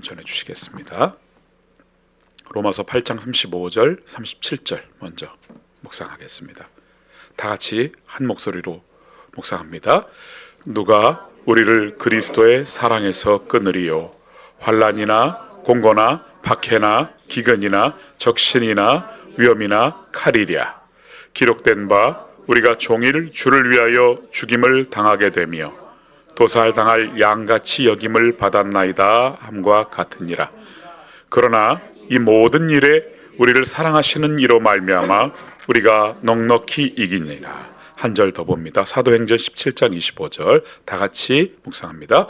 전해 주시겠습니다. 로마서 8장 35절 37절 먼저 묵상하겠습니다. 다 같이 한 목소리로 묵상합니다. 누가 우리를 그리스도의 사랑에서 끊으리요? 환난이나 공고나 박해나 기근이나 적신이나 위험이나 칼이랴. 기록된 바 우리가 종일 주를 위하여 죽임을 당하게 되며 도살당할 양같이 여김을 받았나이다 함과 같으니라. 그러나 이 모든 일에 우리를 사랑하시는 이로 말미암아 우리가 넉넉히 이기니라. 한 절 더 봅니다. 사도행전 17장 25절 다 같이 묵상합니다.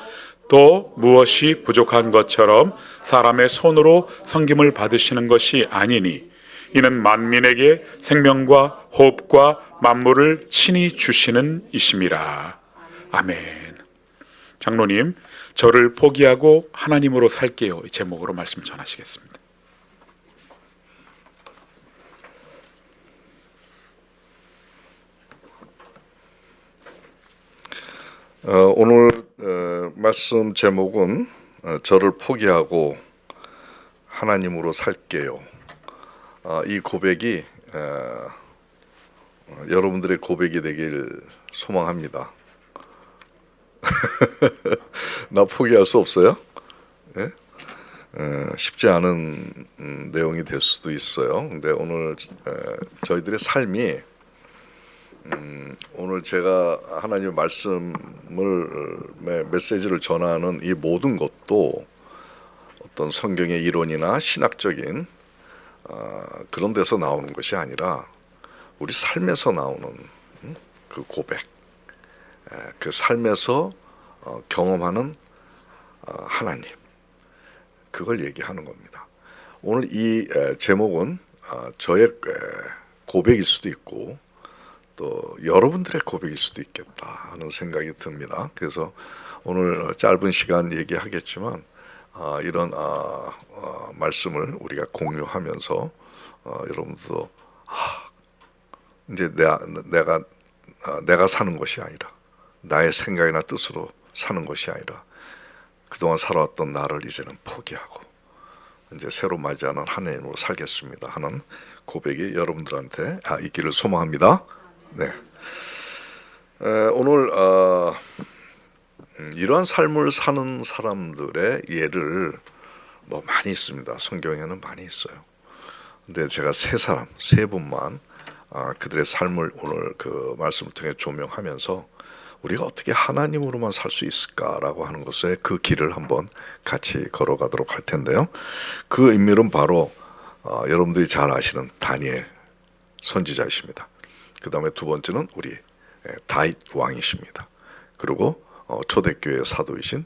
또 무엇이 부족한 것처럼 사람의 손으로 섬김을 받으시는 것이 아니니 이는 만민에게 생명과 호흡과 만물을 친히 주시는 이심이라. 아멘. 장로님, 저를 포기하고 하나님으로 살게요. 이 제목으로 말씀 전하시겠습니다. 오늘 말씀 제목은 저를 포기하고 하나님으로 살게요. 이 고백이 여러분들의 고백이 되길 소망합니다. 나 포기할 수 없어요? 네? 쉽지 않은 내용이 될 수도 있어요. 근데 오늘 저희들의 삶이 오늘 제가 하나님의 말씀을 메시지를 전하는 이 모든 것도 어떤 성경의 이론이나 신학적인 그런 데서 나오는 것이 아니라 우리 삶에서 나오는 그 고백, 그 삶에서 경험하는 하나님, 그걸 얘기하는 겁니다. 오늘 이 제목은 저의 고백일 수도 있고 또 여러분들의 고백일 수도 있겠다 하는 생각이 듭니다. 그래서 오늘 짧은 시간 얘기하겠지만 이런 말씀을 우리가 공유하면서 여러분들도 이제 내가 사는 것이 아니라 나의 생각이나 뜻으로 사는 것이 아니라 그동안 살아왔던 나를 이제는 포기하고 이제 새로 맞이하는 하나님으로 살겠습니다 하는 고백이 여러분들한테 있기를 소망합니다. 네. 오늘 이러한 삶을 사는 사람들의 예를 뭐 많이 있습니다. 성경에는 많이 있어요. 근데 제가 세 분만 그들의 삶을 오늘 그 말씀을 통해 조명하면서 우리가 어떻게 하나님으로만 살 수 있을까라고 하는 것에 그 길을 한번 같이 걸어가도록 할 텐데요. 그 인물은 바로 여러분들이 잘 아시는 다니엘 선지자이십니다. 그 다음에 두 번째는 우리 다윗 왕이십니다. 그리고 초대교회 사도이신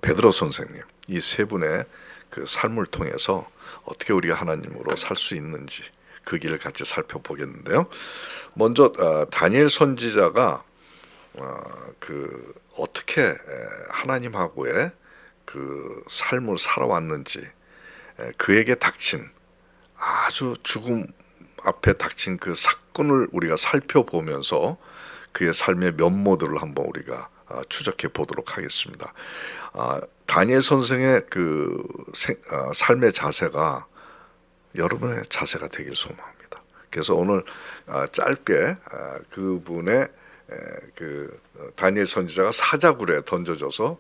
베드로 선생님, 이 세 분의 그 삶을 통해서 어떻게 우리가 하나님으로 살 수 있는지 그 길을 같이 살펴보겠는데요. 먼저 다니엘 선지자가 그 어떻게 하나님하고의 그 삶을 살아왔는지 그에게 닥친 아주 죽음 앞에 닥친 그 사건을 우리가 살펴보면서 그의 삶의 면모들을 한번 우리가 추적해 보도록 하겠습니다. 다니엘 선생의 그 삶의 자세가 여러분의 자세가 되길 소망합니다. 그래서 오늘 짧게 그분의 그 다니엘 선지자가 사자굴에 던져져서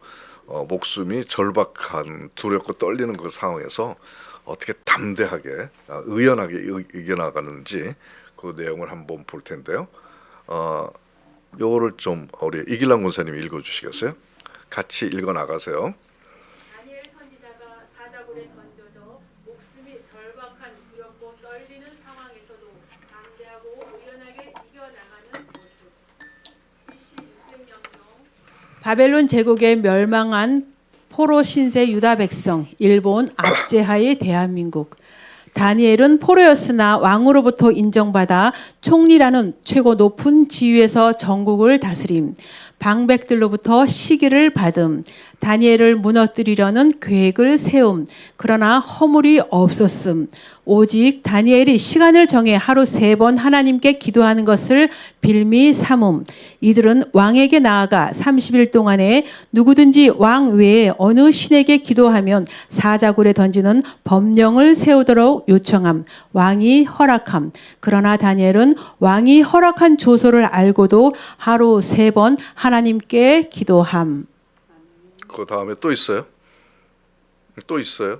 목숨이 절박한 두렵고 떨리는 그 상황에서 어떻게 담대하게 의연하게 이겨나가는지 그 내용을 한번 볼 텐데요. 요거를 좀 우리 이길란 권사님이 읽어주시겠어요? 같이 읽어 나가세요. 다니엘 선지자가 사자굴에 던져져 목숨이 절박한 두렵고 떨리는 상황에서도 담대하고 의연하게 이겨나가는 모습. BC 600년 바벨론 제국에 멸망한 포로 신세 유다 백성, 일본 압제하의 대한민국. 다니엘은 포로였으나 왕으로부터 인정받아 총리라는 최고 높은 지위에서 전국을 다스림, 방백들로부터 시기를 받음, 다니엘을 무너뜨리려는 계획을 세움, 그러나 허물이 없었음. 오직 다니엘이 시간을 정해 하루 3번 하나님께 기도하는 것을 빌미 삼음. 이들은 왕에게 나아가 30일 동안에 누구든지 왕 외에 어느 신에게 기도하면 사자굴에 던지는 법령을 세우도록 요청함. 왕이 허락함. 그러나 다니엘은 왕이 허락한 조서를 알고도 하루 3번 하나님께 기도함. 그 다음에 또 있어요? 또 있어요?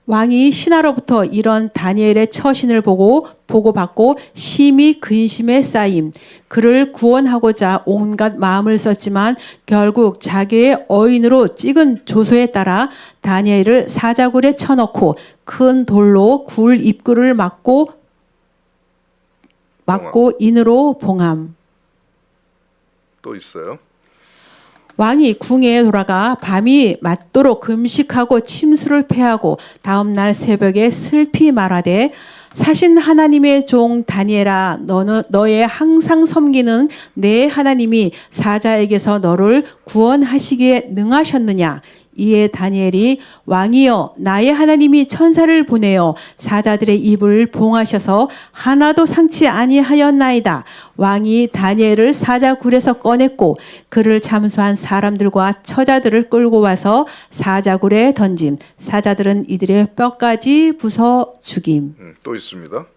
왕이 신하로부터 이런 다니엘의 처신을 보고받고 심히 근심에 쌓임. 그를 구원하고자 온갖 마음을 썼지만 결국 자기의 어인으로 찍은 조서에 따라 다니엘을 사자굴에 쳐넣고 큰 돌로 굴 입구를 막고 인으로 봉함. 또 있어요? 왕이 궁에 돌아가 밤이 맞도록 금식하고 침수를 패하고 다음 날 새벽에 슬피 말하되 사신 하나님의 종 다니엘아, 너의 항상 섬기는 내 하나님이 사자에게서 너를 구원하시기에 능하셨느냐? 이에 다니엘이 왕이여, 나의 하나님이 천사를 보내어 사자들의 입을 봉하셔서 하나도 상치 아니하였나이다. 왕이 다니엘을 사자굴에서 꺼냈고 그를 참수한 사람들과 처자들을 끌고 와서 사자굴에 던짐. 사자들은 이들의 뼈까지 부숴 죽임. 또 있습니다.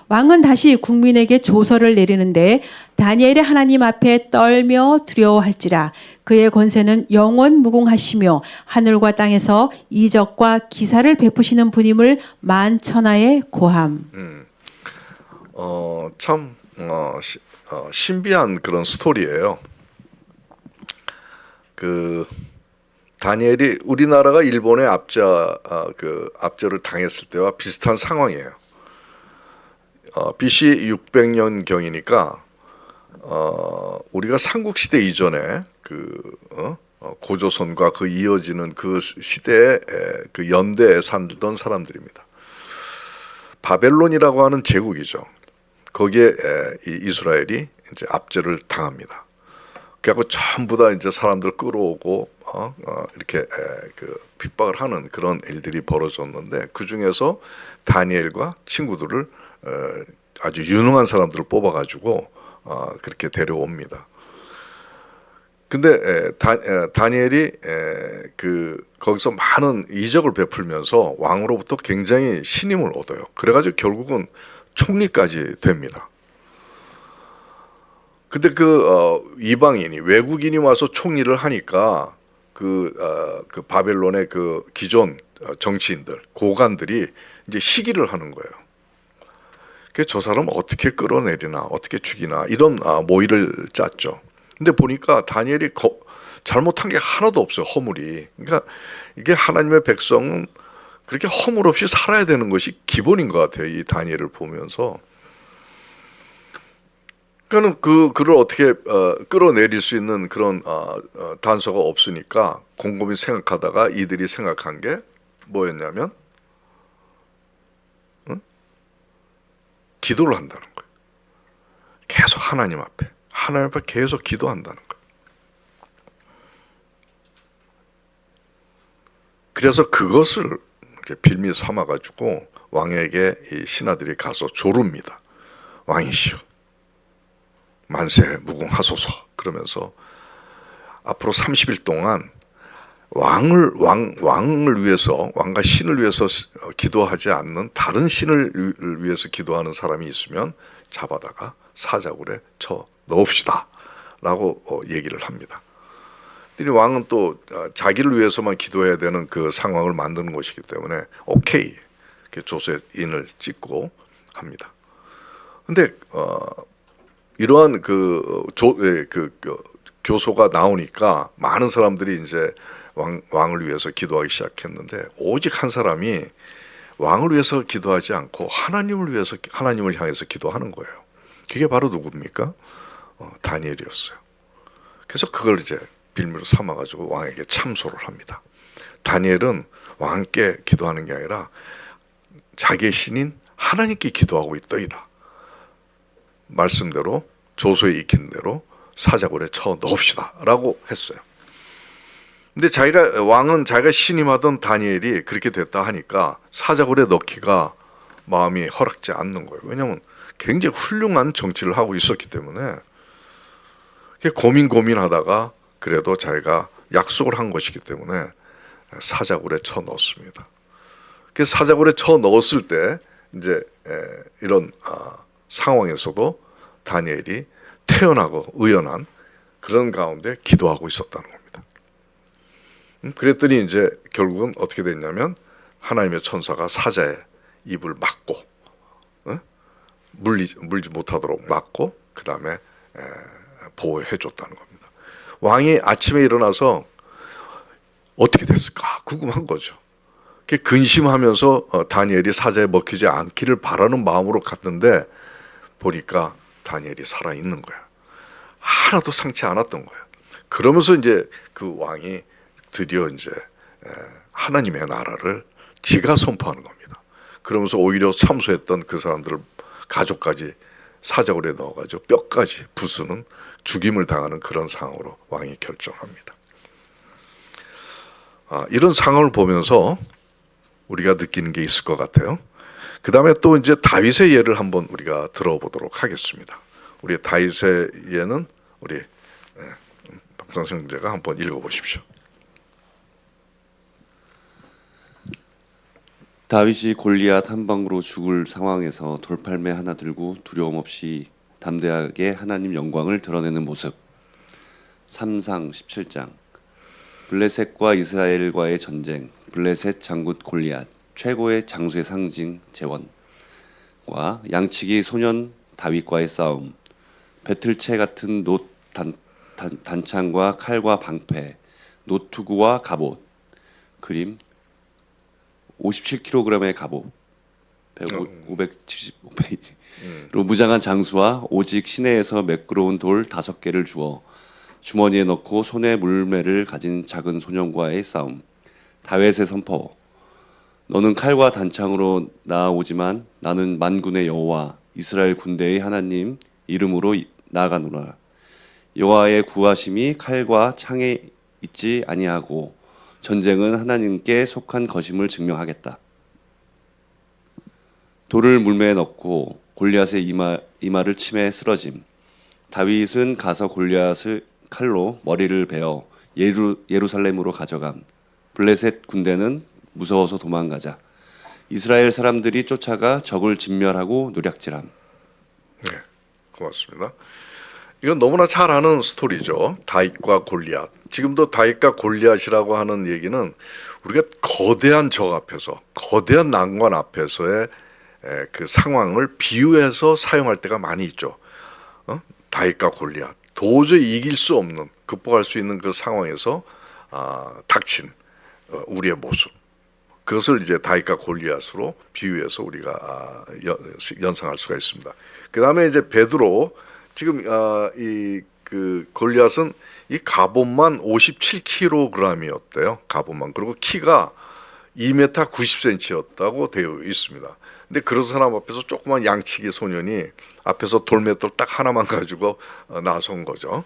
왕은 다시 국민에게 조서를 내리는데 다니엘의 하나님 앞에 떨며 두려워할지라. 그의 권세는 영원 무궁하시며 하늘과 땅에서 이적과 기사를 베푸시는 분임을 만천하에 고함. 참 신비한 그런 스토리예요. 그 다니엘이 우리나라가 일본의 압제를 당했을 때와 비슷한 상황이에요. BC 600년 경이니까 우리가 삼국시대 이전에 고조선과 그 이어지는 그 시대에 그 연대에 살던 사람들입니다. 바벨론이라고 하는 제국이죠. 거기에 이스라엘이 이제 압제를 당합니다. 그래갖고 전부 다 이제 사람들 끌어오고 이렇게 핍박을 하는 그런 일들이 벌어졌는데 그 중에서 다니엘과 친구들을 아주 유능한 사람들을 뽑아가지고 그렇게 데려옵니다. 근데 다니엘이 거기서 많은 이적을 베풀면서 왕으로부터 굉장히 신임을 얻어요. 그래가지고 결국은 총리까지 됩니다. 근데 이방인이 외국인이 와서 총리를 하니까 그 바벨론의 그 기존 정치인들 고관들이 이제 시기를 하는 거예요. 저 사람 어떻게 끌어내리나 어떻게 죽이나 이런 모의를 짰죠. 근데 보니까 다니엘이 잘못한 게 하나도 없어요. 허물이. 그러니까 이게 하나님의 백성은 그렇게 허물 없이 살아야 되는 것이 기본인 것 같아요. 이 다니엘을 보면서. 그러니까 그를 어떻게 끌어내릴 수 있는 그런 단서가 없으니까 곰곰이 생각하다가 이들이 생각한 게 뭐였냐면 기도를 한다는 거예요. 계속 하나님 앞에 계속 기도한다는 거예요. 그래서 그것을 빌미 삼아가지고 왕에게 이 신하들이 가서 조릅니다. 왕이시여 만세 무궁하소서. 그러면서 앞으로 30일 동안 왕을 위해서, 왕과 신을 위해서 기도하지 않는 다른 신을 위해서 기도하는 사람이 있으면 잡아다가 사자굴에 쳐 넣읍시다 라고 얘기를 합니다. 왕은 또 자기를 위해서만 기도해야 되는 그 상황을 만드는 것이기 때문에 오케이 조서인을 찍고 합니다. 근데 이러한 교소가 나오니까 많은 사람들이 이제 왕을 위해서 기도하기 시작했는데 오직 한 사람이 왕을 위해서 기도하지 않고 하나님을 향해서 기도하는 거예요. 그게 바로 누굽니까? 다니엘이었어요. 그래서 그걸 이제 빌미로 삼아가지고 왕에게 참소를 합니다. 다니엘은 왕께 기도하는 게 아니라 자기의 신인 하나님께 기도하고 있더이다. 말씀대로 조서에 익힌 대로 사자굴에 쳐 넣읍시다 라고 했어요. 근데 왕은 자기가 신임하던 다니엘이 그렇게 됐다 하니까 사자굴에 넣기가 마음이 허락지 않는 거예요. 왜냐하면 굉장히 훌륭한 정치를 하고 있었기 때문에 고민하다가 그래도 자기가 약속을 한 것이기 때문에 사자굴에 쳐 넣었습니다. 그 사자굴에 쳐 넣었을 때 이제 이런 상황에서도 다니엘이 태연하고 의연한 그런 가운데 기도하고 있었다는 겁니다. 그랬더니 이제 결국은 어떻게 됐냐면 하나님의 천사가 사자의 입을 막고 물지 못하도록 막고 그 다음에 보호해 줬다는 겁니다. 왕이 아침에 일어나서 어떻게 됐을까 궁금한 거죠. 근심하면서 다니엘이 사자에 먹히지 않기를 바라는 마음으로 갔는데 보니까 다니엘이 살아있는 거야. 하나도 상치 않았던 거야. 그러면서 이제 그 왕이 드디어 이제 하나님의 나라를 지가 선포하는 겁니다. 그러면서 오히려 참소했던 그 사람들을 가족까지 사자굴에 넣어가지고 뼈까지 부수는 죽임을 당하는 그런 상황으로 왕이 결정합니다. 이런 상황을 보면서 우리가 느끼는 게 있을 것 같아요. 그 다음에 또 이제 다윗의 예를 한번 우리가 들어보도록 하겠습니다. 우리 다윗의 예는 우리 박성수 형제가 한번 읽어보십시오. 다윗이 골리앗 한 방으로 죽을 상황에서 돌팔매 하나 들고 두려움 없이 담대하게 하나님 영광을 드러내는 모습. 3상 17장. 블레셋과 이스라엘과의 전쟁. 블레셋 장군 골리앗. 최고의 장수의 상징 제원과 양치기 소년 다윗과의 싸움. 배틀채 같은 단창과 칼과 방패. 노투구와 갑옷. 그림 57kg의 갑옷 575페이지로 무장한 장수와 오직 시내에서 매끄러운 돌 5개를 주어 주머니에 넣고 손에 물매를 가진 작은 소년과의 싸움. 다윗의 선포. 너는 칼과 단창으로 나아오지만 나는 만군의 여호와 이스라엘 군대의 하나님 이름으로 나아가노라. 여호와의 구하심이 칼과 창에 있지 아니하고 전쟁은 하나님께 속한 것임을 증명하겠다. 돌을 물매에 넣고 골리앗의 이마를 치매 쓰러짐. 다윗은 가서 골리앗을 칼로 머리를 베어 예루살렘으로 가져감. 블레셋 군대는 무서워서 도망가자. 이스라엘 사람들이 쫓아가 적을 진멸하고 노략질함. 네, 고맙습니다. 이건 너무나 잘 아는 스토리죠. 다윗과 골리앗. 지금도 다윗과 골리앗이라고 하는 얘기는 우리가 거대한 적 앞에서, 거대한 난관 앞에서의 그 상황을 비유해서 사용할 때가 많이 있죠. 다윗과 골리앗. 도저히 이길 수 없는, 극복할 수 있는 그 상황에서 닥친 우리의 모습. 그것을 이제 다윗과 골리앗으로 비유해서 우리가 연상할 수가 있습니다. 그 다음에 이제 베드로. 지금 그 골리앗은 이 갑옷만 57kg이었대요. 갑옷만. 그리고 키가 2m 90cm였다고 되어 있습니다. 근데 그런 사람 앞에서 조그만 양치기 소년이 앞에서 돌맷돌 딱 하나만 가지고 나선 거죠.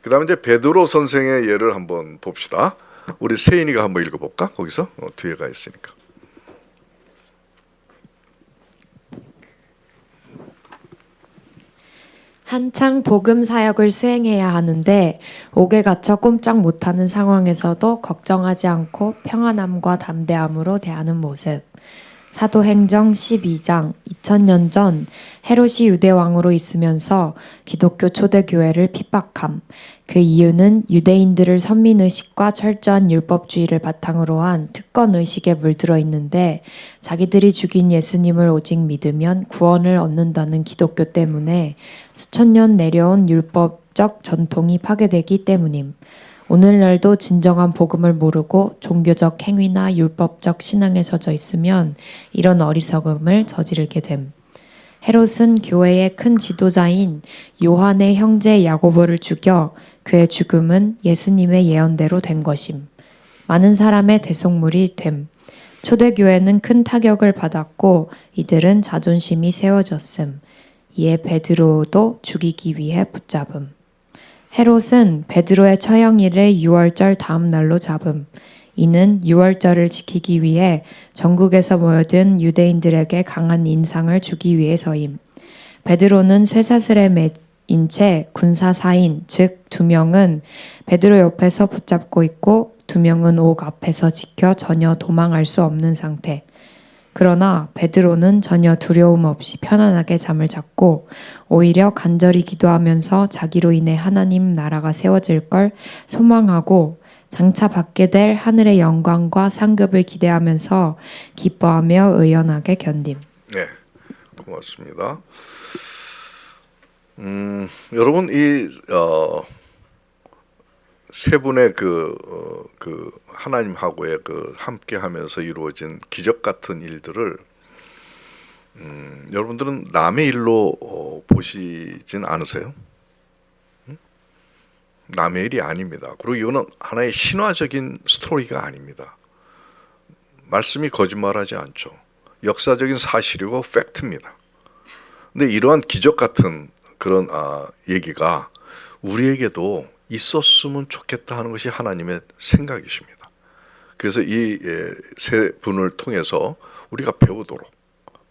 그 다음에 이제 베드로 선생의 예를 한번 봅시다. 우리 세인이가 한번 읽어볼까? 거기서 뒤에가 있으니까. 한창 복음 사역을 수행해야 하는데 옥에 갇혀 꼼짝 못하는 상황에서도 걱정하지 않고 평안함과 담대함으로 대하는 모습. 사도행정 12장 2000년 전 헤롯이 유대왕으로 있으면서 기독교 초대교회를 핍박함. 그 이유는 유대인들을 선민의식과 철저한 율법주의를 바탕으로 한 특권의식에 물들어 있는데 자기들이 죽인 예수님을 오직 믿으면 구원을 얻는다는 기독교 때문에 수천 년 내려온 율법적 전통이 파괴되기 때문임. 오늘날도 진정한 복음을 모르고 종교적 행위나 율법적 신앙에 젖어 있으면 이런 어리석음을 저지르게 됨. 헤롯은 교회의 큰 지도자인 요한의 형제 야고보를 죽여 그의 죽음은 예수님의 예언대로 된 것임. 많은 사람의 대속물이 됨. 초대교회는 큰 타격을 받았고 이들은 자존심이 세워졌음. 이에 베드로도 죽이기 위해 붙잡음. 헤롯은 베드로의 처형일을 유월절 다음 날로 잡음. 이는 유월절을 지키기 위해 전국에서 모여든 유대인들에게 강한 인상을 주기 위해서임. 베드로는 쇠사슬에 매인 채 군사 4인, 즉 2명은 베드로 옆에서 붙잡고 있고 2명은 옥 앞에서 지켜 전혀 도망할 수 없는 상태. 그러나 베드로는 전혀 두려움 없이 편안하게 잠을 잤고 오히려 간절히 기도하면서 자기로 인해 하나님 나라가 세워질 걸 소망하고 장차 받게 될 하늘의 영광과 상급을 기대하면서 기뻐하며 의연하게 견딤. 네, 고맙습니다. 여러분 이 세 분의 그 하나님하고의 그 함께하면서 이루어진 기적 같은 일들을 여러분들은 남의 일로 보시진 않으세요? 남의 일이 아닙니다. 그리고 이거는 하나의 신화적인 스토리가 아닙니다. 말씀이 거짓말하지 않죠. 역사적인 사실이고 팩트입니다. 근데 이러한 기적 같은 그런 얘기가 우리에게도 있었으면 좋겠다 하는 것이 하나님의 생각이십니다. 그래서 이 세 분을 통해서 우리가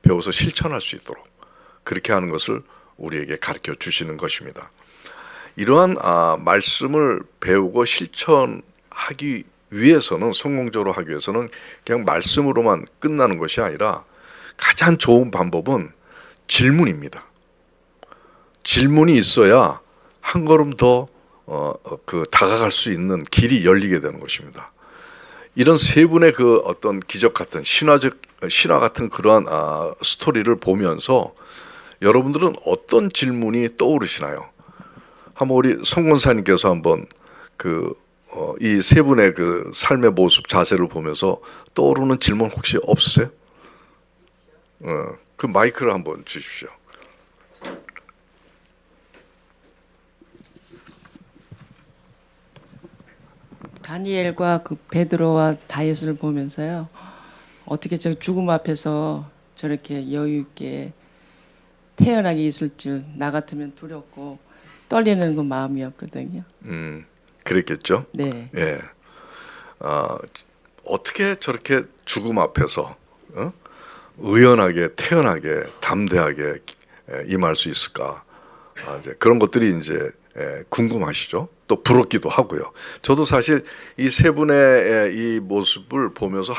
배워서 실천할 수 있도록 그렇게 하는 것을 우리에게 가르쳐 주시는 것입니다. 이러한 말씀을 배우고 실천하기 위해서는 성공적으로 하기 위해서는 그냥 말씀으로만 끝나는 것이 아니라 가장 좋은 방법은 질문입니다. 질문이 있어야 한 걸음 더 다가갈 수 있는 길이 열리게 되는 것입니다. 이런 세 분의 그 어떤 기적 같은 신화 같은 그러한 스토리를 보면서 여러분들은 어떤 질문이 떠오르시나요? 한번 우리 성권사님께서 한번 이 세 분의 그 삶의 모습 자세를 보면서 떠오르는 질문 혹시 없으세요? 그 마이크를 한번 주십시오. 다니엘과 그 베드로와 다윗을 보면서요. 어떻게 저 죽음 앞에서 저렇게 여유 있게 태연하게 있을 줄 나 같으면 두렵고 떨리는 그 마음이었거든요. 그랬겠죠. 네. 예. 어떻게 저렇게 죽음 앞에서 의연하게, 태연하게, 담대하게 임할 수 있을까? 이제 그런 것들이 이제 궁금하시죠. 또 부럽기도 하고요. 저도 사실 이 세 분의 이 모습을 보면서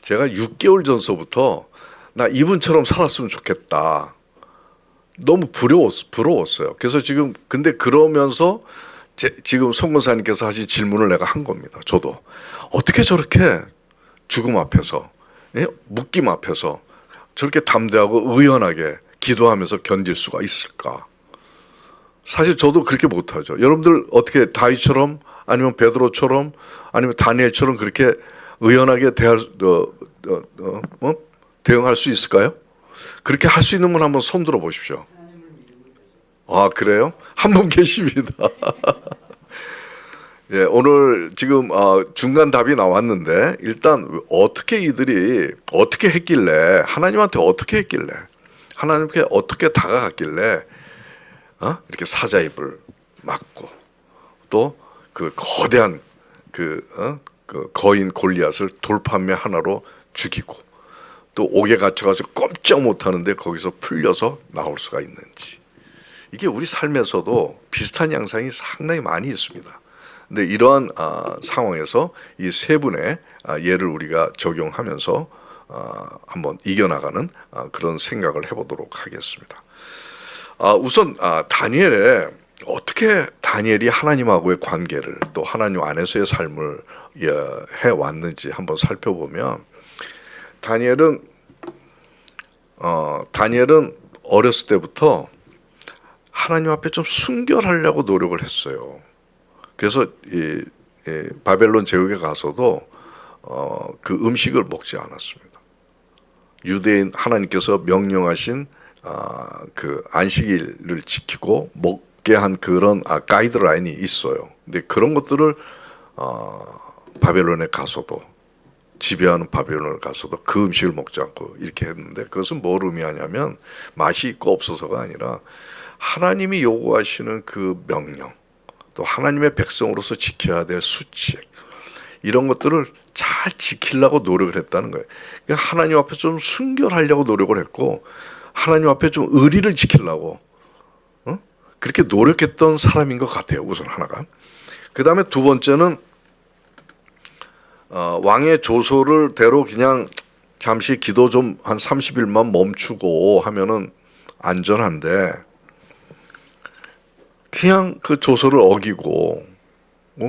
제가 6개월 전서부터 나 이분처럼 살았으면 좋겠다. 너무 부러웠어요. 그래서 근데 그러면서 지금 송근사님께서 하신 질문을 내가 한 겁니다. 저도 어떻게 저렇게 죽음 앞에서, 묶임 앞에서 저렇게 담대하고 의연하게 기도하면서 견딜 수가 있을까? 사실 저도 그렇게 못하죠. 여러분들 어떻게 다윗처럼 아니면 베드로처럼 아니면 다니엘처럼 그렇게 의연하게 대응할 수 있을까요? 그렇게 할 수 있는 분 한번 손 들어 보십시오. 아, 그래요? 한 분 계십니다. 예, 오늘 지금 중간 답이 나왔는데 일단 이들이 어떻게 했길래 하나님한테 어떻게 했길래 하나님께 어떻게 다가갔길래 이렇게 사자입을 막고 또 그 거대한 그 거인 골리앗을 돌판매 하나로 죽이고 또 옥에 갇혀가지고 꼼짝 못하는데 거기서 풀려서 나올 수가 있는지, 이게 우리 삶에서도 비슷한 양상이 상당히 많이 있습니다. 근데 이러한 상황에서 이 세 분의 예를 우리가 적용하면서 한번 이겨나가는 그런 생각을 해보도록 하겠습니다. 우선 다니엘이 하나님하고의 관계를 또 하나님 안에서의 삶을 해왔는지 한번 살펴보면 다니엘은 어렸을 때부터 하나님 앞에 좀 순결하려고 노력을 했어요. 그래서 바벨론 제국에 가서도 그 음식을 먹지 않았습니다. 유대인 하나님께서 명령하신 그 안식일을 지키고 먹게 한 그런 가이드라인이 있어요. 근데 그런 것들을 바벨론에 가서도 지배하는 바벨론을 가서도 그 음식을 먹지 않고 이렇게 했는데, 그것은 뭘 의미하냐면 맛이 있고 없어서가 아니라 하나님이 요구하시는 그 명령, 또 하나님의 백성으로서 지켜야 될 수칙, 이런 것들을 잘 지키려고 노력을 했다는 거예요. 그러니까 하나님 앞에 좀 순결하려고 노력을 했고, 하나님 앞에 좀 의리를 지키려고 그렇게 노력했던 사람인 것 같아요. 우선 하나가. 그 다음에 두 번째는 왕의 조소를 대로 그냥 잠시 기도 좀 한 30일만 멈추고 하면은 안전한데, 그냥 그 조소를 어기고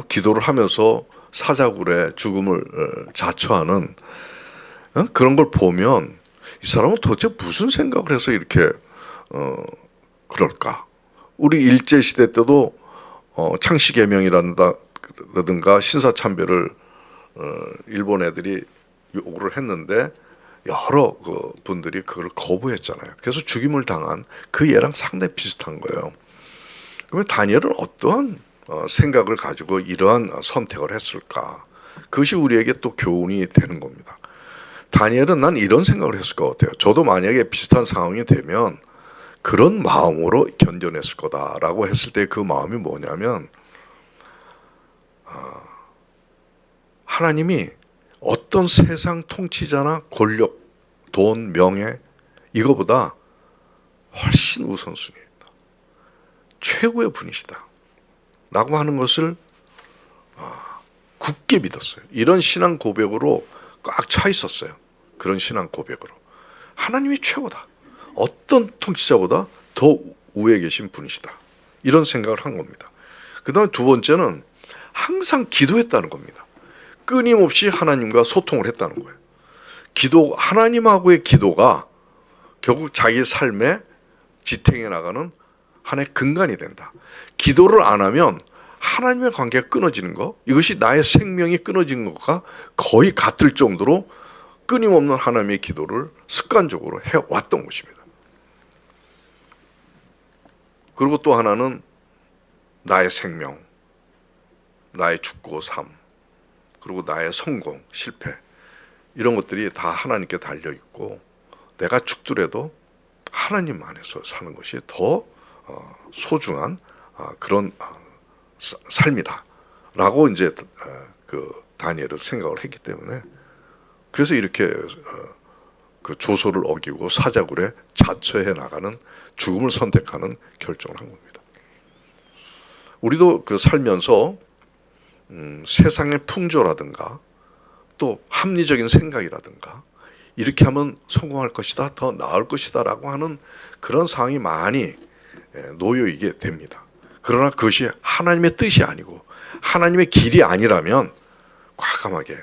기도를 하면서 사자굴의 죽음을 자처하는 그런 걸 보면 이 사람은 도대체 무슨 생각을 해서 이렇게 그럴까? 우리 일제 시대 때도 창씨개명이라든가 신사참배를 일본 애들이 요구를 했는데 여러 그 분들이 그걸 거부했잖아요. 그래서 죽임을 당한 그 예랑 상당히 비슷한 거예요. 그러면 다니엘은 어떠한 생각을 가지고 이러한 선택을 했을까? 그것이 우리에게 또 교훈이 되는 겁니다. 다니엘은 난 이런 생각을 했을 것 같아요. 저도 만약에 비슷한 상황이 되면 그런 마음으로 견뎌냈을 거다라고 했을 때 그 마음이 뭐냐면, 하나님이 어떤 세상 통치자나 권력, 돈, 명예 이거보다 훨씬 우선순위다, 최고의 분이시다 라고 하는 것을 굳게 믿었어요. 이런 신앙 고백으로 꽉 차 있었어요. 그런 신앙 고백으로 하나님이 최고다, 어떤 통치자보다 더 우에 계신 분이시다, 이런 생각을 한 겁니다. 그 다음에 두 번째는 항상 기도했다는 겁니다. 끊임없이 하나님과 소통을 했다는 거예요. 하나님하고의 기도가 결국 자기 삶에 지탱해 나가는 하나의 근간이 된다. 기도를 안 하면 하나님의 관계가 끊어지는 거, 이것이 나의 생명이 끊어지는 것과 거의 같을 정도로 끊임없는 하나님의 기도를 습관적으로 해왔던 것입니다. 그리고 또 하나는 나의 생명, 나의 죽고 삶, 그리고 나의 성공, 실패, 이런 것들이 다 하나님께 달려있고, 내가 죽더라도 하나님 안에서 사는 것이 더 소중한 그런 삶이다 라고 이제 그 다니엘은 생각을 했기 때문에, 그래서 이렇게 그 조소를 어기고 사자굴에 자처해 나가는, 죽음을 선택하는 결정을 한 겁니다. 우리도 그 살면서 세상의 풍조라든가 또 합리적인 생각이라든가 이렇게 하면 성공할 것이다, 더 나을 것이다 라고 하는 그런 상황이 많이 놓여있게 됩니다. 그러나 그것이 하나님의 뜻이 아니고 하나님의 길이 아니라면 과감하게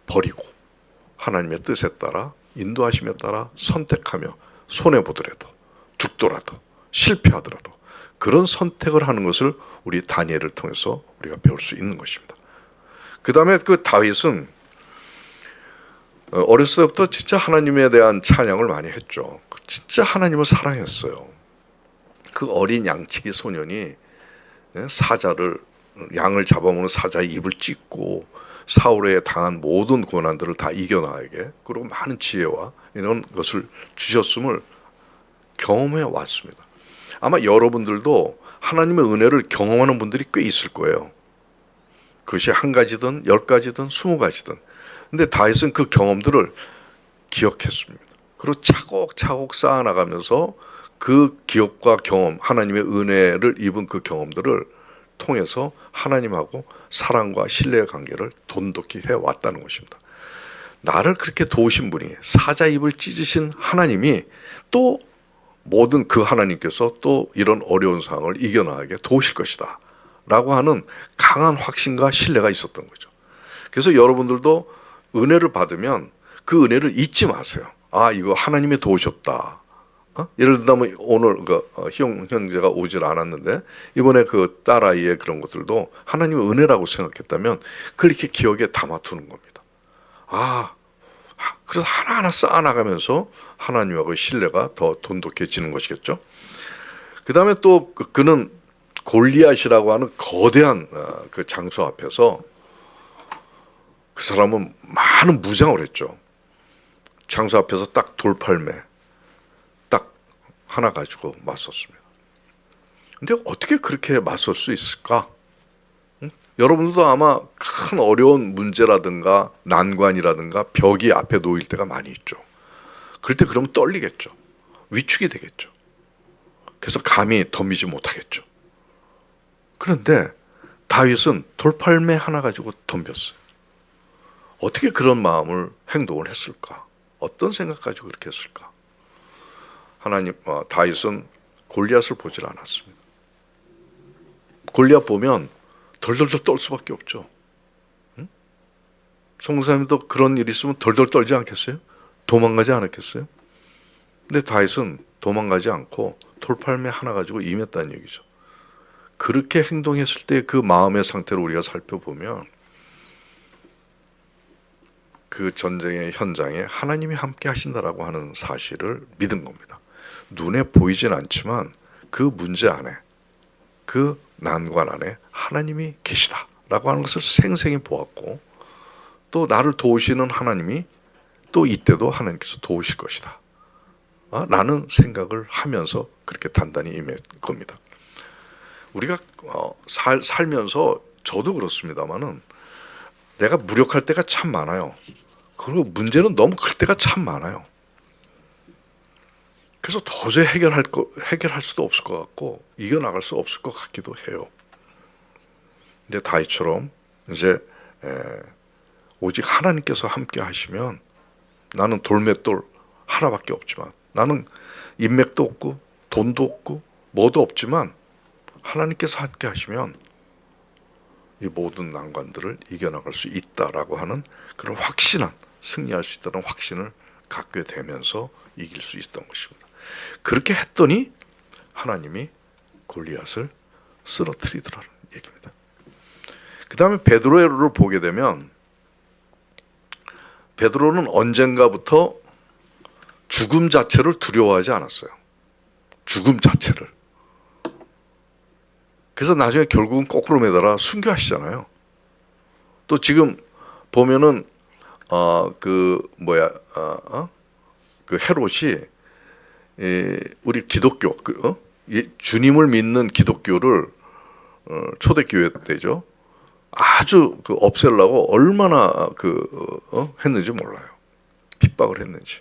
버리고 하나님의 뜻에 따라, 인도하심에 따라 선택하며 손해보더라도 죽더라도 실패하더라도 그런 선택을 하는 것을 우리 다니엘을 통해서 우리가 배울 수 있는 것입니다. 그 다음에 그 다윗은 어렸을 때부터 진짜 하나님에 대한 찬양을 많이 했죠. 진짜 하나님을 사랑했어요. 그 어린 양치기 소년이 양을 잡아먹는 사자의 입을 찢고 사울에 당한 모든 고난들을 다 이겨나가게, 그리고 많은 지혜와 이런 것을 주셨음을 경험해 왔습니다. 아마 여러분들도 하나님의 은혜를 경험하는 분들이 꽤 있을 거예요. 그것이 한 가지든 10가지든 20가지든. 근데 다윗은 그 경험들을 기억했습니다. 그리고 차곡차곡 쌓아나가면서 그 기억과 경험, 하나님의 은혜를 입은 그 경험들을 통해서 하나님하고 사랑과 신뢰의 관계를 돈독히 해왔다는 것입니다. 나를 그렇게 도우신 분이, 사자 입을 찢으신 하나님이 또 모든 그 하나님께서 또 이런 어려운 상황을 이겨나가게 도우실 것이다 라고 하는 강한 확신과 신뢰가 있었던 거죠. 그래서 여러분들도 은혜를 받으면 그 은혜를 잊지 마세요. 아, 이거 하나님이 도우셨다. 예를 들면 오늘 희영 형제가 오질 않았는데 이번에 그 딸아이의 그런 것들도 하나님의 은혜라고 생각했다면 그렇게 기억에 담아두는 겁니다. 그래서 하나하나 쌓아나가면서 하나님하고의 신뢰가 더 돈독해지는 것이겠죠. 그 다음에 또 그는 골리앗이라고 하는 거대한 그 장소 앞에서 그 사람은 많은 무장을 했죠. 장수 앞에서 딱 돌팔매 딱 하나 가지고 맞섰습니다. 근데 어떻게 그렇게 맞설 수 있을까? 여러분들도 아마 큰 어려운 문제라든가 난관이라든가 벽이 앞에 놓일 때가 많이 있죠. 그럴 때 그러면 떨리겠죠. 위축이 되겠죠. 그래서 감히 덤비지 못하겠죠. 그런데 다윗은 돌팔매 하나 가지고 덤볐어요. 어떻게 그런 마음을 행동을 했을까? 어떤 생각 가지고 그렇게 했을까? 다윗은 골리앗을 보질 않았습니다. 골리앗 보면 덜덜덜 떨 수밖에 없죠. 성도사님도 그런 일이 있으면 덜덜 떨지 않겠어요? 도망가지 않았겠어요? 근데 다윗은 도망가지 않고 돌팔매 하나 가지고 임했다는 얘기죠. 그렇게 행동했을 때 그 마음의 상태를 우리가 살펴보면 그 전쟁의 현장에 하나님이 함께 하신다라고 하는 사실을 믿은 겁니다. 눈에 보이진 않지만 그 문제 안에, 그 난관 안에 하나님이 계시다라고 하는 것을 생생히 보았고, 또 나를 도우시는 하나님이 또 이때도 하나님께서 도우실 것이다 라는 생각을 하면서 그렇게 단단히 임할 겁니다. 우리가 살면서 저도 그렇습니다만은 내가 무력할 때가 참 많아요. 그리고 문제는 너무 클 때가 참 많아요. 그래서 도저히 해결할 수도 없을 것 같고 이겨나갈 수 없을 것 같기도 해요. 근데 다윗처럼 이제 오직 하나님께서 함께 하시면, 나는 돌맷돌 하나밖에 없지만, 나는 인맥도 없고 돈도 없고 뭐도 없지만 하나님께서 함께 하시면 이 모든 난관들을 이겨나갈 수 있다라고 하는 그런 확신한, 승리할 수 있다는 확신을 갖게 되면서 이길 수 있었던 것입니다. 그렇게 했더니 하나님이 골리앗을 쓰러뜨리더라는 얘기입니다. 그 다음에 베드로를 보게 되면 베드로는 언젠가부터 죽음 자체를 두려워하지 않았어요. 죽음 자체를. 그래서 나중에 결국은 거꾸로 매달아 순교하시잖아요. 또 지금 보면은 그 헤롯이 우리 기독교 주님을 믿는 기독교를 초대교회 때죠. 아주 없애려고 얼마나 했는지 몰라요. 핍박을 했는지.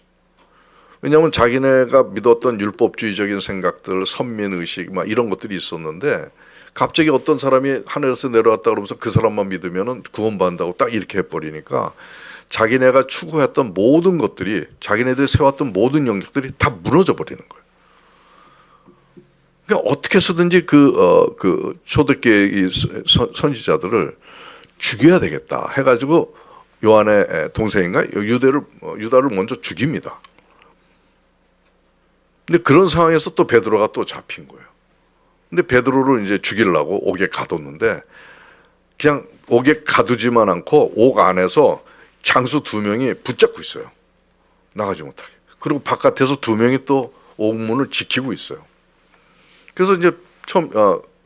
왜냐하면 자기네가 믿었던 율법주의적인 생각들, 선민의식 막 이런 것들이 있었는데 갑자기 어떤 사람이 하늘에서 내려왔다 그러면서 그 사람만 믿으면 구원받는다고 딱 이렇게 해버리니까 자기네가 추구했던 모든 것들이, 자기네들이 세웠던 모든 영역들이 다 무너져 버리는 거예요. 그러니까 어떻게 해서든지 그 초대교회 선지자들을 죽여야 되겠다 해가지고 요한의 동생인가 유다를 먼저 죽입니다. 근데 그런 상황에서 또 베드로가 또 잡힌 거예요. 근데 베드로를 이제 죽이려고 옥에 가뒀는데 그냥 옥에 가두지만 않고 옥 안에서 장수 2명이 붙잡고 있어요. 나가지 못하게. 그리고 바깥에서 2명이 또 옥문을 지키고 있어요. 그래서 이제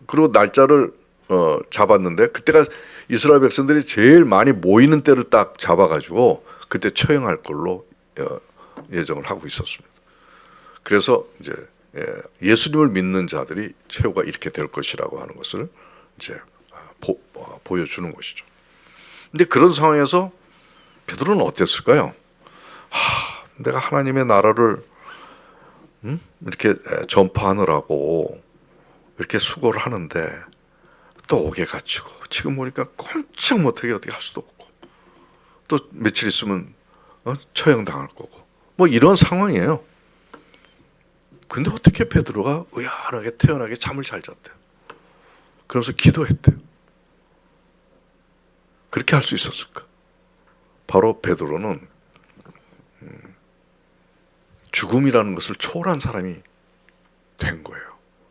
그리고 날짜를 잡았는데 그때가 이스라엘 백성들이 제일 많이 모이는 때를 딱 잡아가지고 그때 처형할 걸로 예정을 하고 있었습니다. 그래서 이제 예수님을 믿는 자들이 최후가 이렇게 될 것이라고 하는 것을 이제 보여주는 것이죠. 근데 그런 상황에서 베드로는 어땠을까요? 내가 하나님의 나라를 이렇게 전파하느라고 이렇게 수고를 하는데 또 옥에 갇히고 지금 보니까 꼼짝 못하게 어떻게 할 수도 없고 또 며칠 있으면 처형당할 거고 뭐 이런 상황이에요. 근데 어떻게 베드로가 의연하게 태연하게 잠을 잘 잤대요. 그러면서 기도했대요. 그렇게 할 수 있었을까? 바로 베드로는 죽음이라는 것을 초월한 사람이 된 거예요.